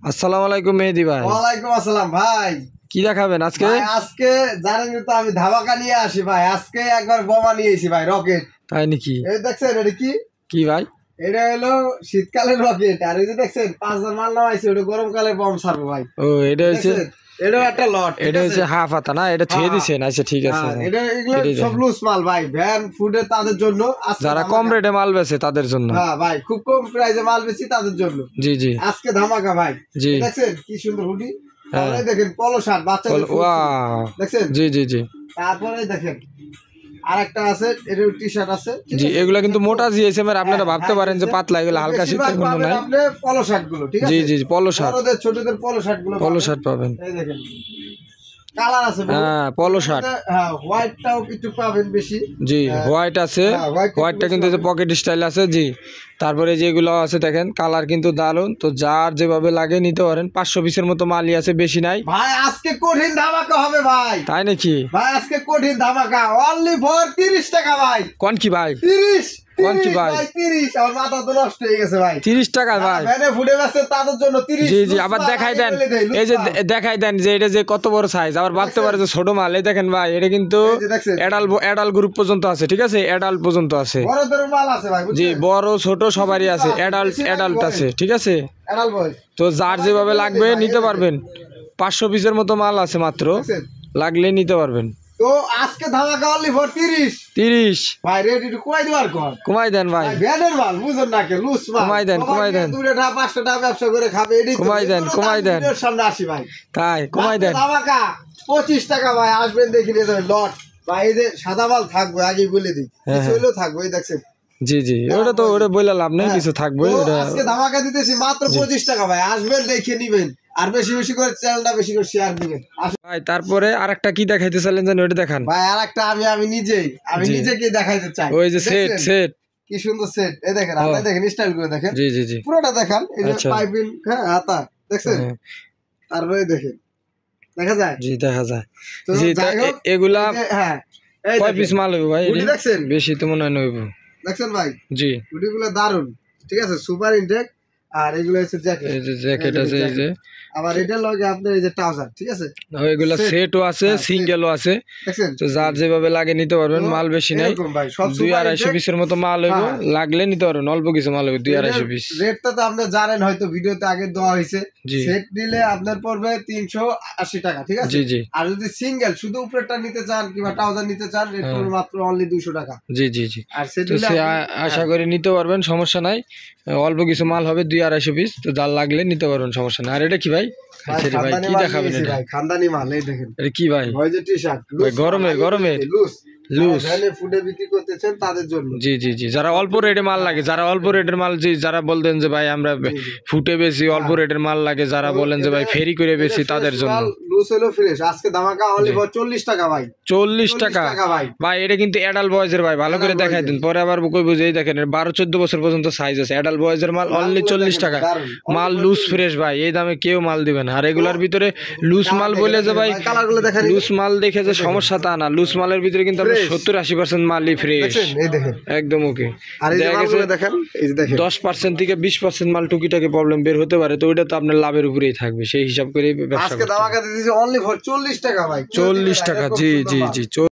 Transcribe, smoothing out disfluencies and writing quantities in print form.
আসসালামু আলাইকুম মেহেদি ভাই। ওয়ালাইকুম আসসালাম ভাই। কি দেখাবেন আজকে? আজকে জানেন তো আমি ধামাকা নিয়ে আসি ভাই। আজকে একবার বোমা নিয়ে এসেছি ভাই, রকেট। তাই নাকি? এই দেখছেন এটা কি? কি ভাই? এটা হলো শীতকালের রকেট, আর এই যে দেখছেন 5জন মাল নামাইছে, ওটা গরমকালে বম ছাড়বো ভাই। ও এটা হচ্ছে, এটা একটা লট, এটা হচ্ছে হাফ হাতা না? এটা ছুঁয়ে দিছেন? আচ্ছা ঠিক আছে। এটা এগুলো সব লুজ মাল ভাই, ভ্যান ফুডে তাদের জন্য। যারা কম রেটে মাল বেচে তাদের জন্য। হ্যাঁ ভাই, খুব কম প্রাইসে মাল বেচি তাদের জন্য। জি জি, আজকে ধামাকা ভাই। জি দেখছেন কি সুন্দর হুডি, দেখেন পলো শার্ট বাচ্চাদের, দেখছেন? জি জি জি। তারপরে দেখেন আরেকটা আছে, এটা টি শার্ট আছে। জি, এগুলা কিন্তু মোটা জিএসএম এর। আপনারা ভাবতে পারেন যে পাতলা, এগুলো হালকা শীতের জন্য নাই। আপনি পলো শার্ট গুলো, ঠিক আছে? জি জি, পলো শার্ট, বড়দের ছোটদের পলো শার্ট গুলো, পলো শার্ট পাবেন। এই দেখেন কালার আছে, হ্যাঁ পলো শার্ট। হ্যাঁ হোয়াইটটাও একটু পাবেন বেশি। জি হোয়াইট আছে, হোয়াইটটা কিন্তু পকেট স্টাইল আছে। জি, তারপরে যেগুলো আছে দেখেন কালার কিন্তু দারুন। তো যার যেভাবে লাগে নিতে পারেন। 500 পিসের মতো মালই আছে, বেশি নাই ভাই। আজকে কঠিন ধামাকা হবে ভাই। তাই নাকি ভাই? আজকে কঠিন ধামাকা, অনলি ফর 30 টাকা ভাই। কোন কি ভাই? 30 কোন কি ভাই? 30। আমার মাথা তো নষ্ট হয়ে গেছে ভাই। 30 টাকা ভাই? ভ্যানে ফুডে ব্যস্ত তাদের জন্য 30। জি জি, আবার দেখাই দেন, এই যে দেখাই দেন যে এটা যে কত বড় সাইজ। আবার ভাবতে পারে যে ছোট মাল। এই দেখেন ভাই, এটা কিন্তু এডাল গ্রুপ পর্যন্ত আছে, ঠিক আছে? এডাল পর্যন্ত আছে। বড়দের মাল আছে ভাই, জি বড় ছোট সবারই আছে, এডাল্ট আছে, ঠিক আছে? এডাল বয়স। তো যার যেভাবে লাগবে নিতে পারবেন। 500 পিসের মতো মাল আছে মাত্র, লাগলে নিতে পারবেন। তো আজকে ধামাকা অনলি ফর 30 ভাই। রেডি টু কমাই দেওয়ার কর, কমাই দেন ভাই। ভ্যানের মাল বুঝুন না, কে লুজ মাল। কমাই দেন, কমাই দেন। 2টা 5টা ব্যবসা করে খাবে, এডি কমাই দেন, কমাই দেন। সামনে আসি ভাই। তাই কমাই দেন। ধামাকা 25 টাকা ভাই। আসবেন দেখি নিয়ে যাবেন লট ভাই। এই যে সাদা মাল থাকবে, আগেই বলে দিই, কিছু হইলেও থাকবে। এই দেখছেন, জি জি, ওটা তো ওটা বলে লাভ নেই, কিছু থাকবে। আজকে ধামাকা দিতেছি মাত্র 25 টাকা ভাই। আসবেন দেখে নিবেন, আর বেশি বেশি করে চ্যানেলটা বেশি করে শেয়ার দিবেন ভাই। তারপরে আরেকটা কি দেখাইতে চাইলেন জানেন? ওটা দেখান ভাই। আরেকটা আমি নিজেকে দেখাইতে চাই। ওই যে সেট, কি সুন্দর সেট। এই দেখেন, আপনি দেখেন স্টাইল করে দেখেন। জি জি জি, পুরোটা দেখান। এই যে পাইপিং, হ্যাঁ হাতা, দেখছেন? তারপরে দেখেন, দেখা যায়? জি দেখা যায়। জি, এগুলা হ্যাঁ কয় পিস মাল হইব ভাই? দেখছেন? বেশি তো মনে হয় নইব। দেখছেন ভাই? জি, গুলো দারুন, ঠিক আছে? Super intact. আর এগুলো হচ্ছে জ্যাকেট, এই যে জ্যাকেট আছে, এই যে আবার এটা লগে আপনার এই যে ট্রাউজার, ঠিক আছে? এগুলা সেটও আছে, সিঙ্গেলও আছে। দেখছেন? তো যার যেভাবে লাগে নিতে পারবেন। মাল বেশি নাই, 200-250 পিসের মতো মাল হইব। লাগলে নিতে পারবেন, অল্প কিছু মাল হইব, 200-250 পিস। রেটটা তো আপনি জানেন, হয়তো ভিডিওতে আগে দেওয়া হয়েছে। সেট নিলে আপনার পড়বে 380 টাকা, ঠিক আছে? জি জি। আর যদি সিঙ্গেল শুধু উপরেরটা নিতে চান কিংবা ট্রাউজার নিতে চান, রেট পড়বে মাত্র অনলি 200 টাকা। জি জি জি। আর সেট তো আশা করি নিতে পারবেন, সমস্যা নাই। অল্প কিছু মাল হবে, 200-250 পিস। তো যার লাগলে নিতে পারবেন, সমস্যা নাই। আর এটা কি ভাই? ভাই কি দেখাবেন? এটা খানদানি মাল। এই দেখেন, এটা কি ভাই? ওই যে টি শার্ট, গরমে লুজ ভ্যানে ফুডে বিক্রি করতেছেন তাদের জন্য। জি জি জি, যারা অল্প রেটে মাল লাগে, যারা অল্প রেটের মাল, জি যারা বলতেন যে ভাই আমরা ফুটে বেশি অল্প রেটের মাল লাগে, যারা বলেন যে ভাই ফেরি করে বেশি, তাদের জন্য। লুজ হলো ফ্রেশ। আজকে ধামাকা অনলি ফর 40 টাকা ভাই। 40 টাকা ভাই। এটা কিন্তু অ্যাডাল্ট বয়েজের ভাই, ভালো করে দেখাই দিন, পরে আবার কই বুঝে। এই দেখেন 12-14 বছর পর্যন্ত সাইজ আছে, অ্যাডাল্ট বয়েজের মাল অনলি 40 টাকা। মাল লুজ ফ্রেশ ভাই, এই দামে কেউ মাল দিবে না। আর এগুলার ভিতরে লুজ মাল বলে যে ভাই লুজ মাল দেখে যে সমস্যা তা না। লুজ মালের ভিতরে কিন্তু 70-80% মালই ফ্রেশ, একদম ওকে। দেখা গেছে 10% থেকে 20% মাল টুকিটাকি প্রবলেম বের হতে পারে, তো ওইটা তো আপনার লাভের উপরেই থাকবে, সেই হিসাব করে ব্যবসা করতে হবে। আজকে ধামাকা দিতেছি অনলি ফর 40 টাকা ভাই। 40 টাকা, জি জি জি।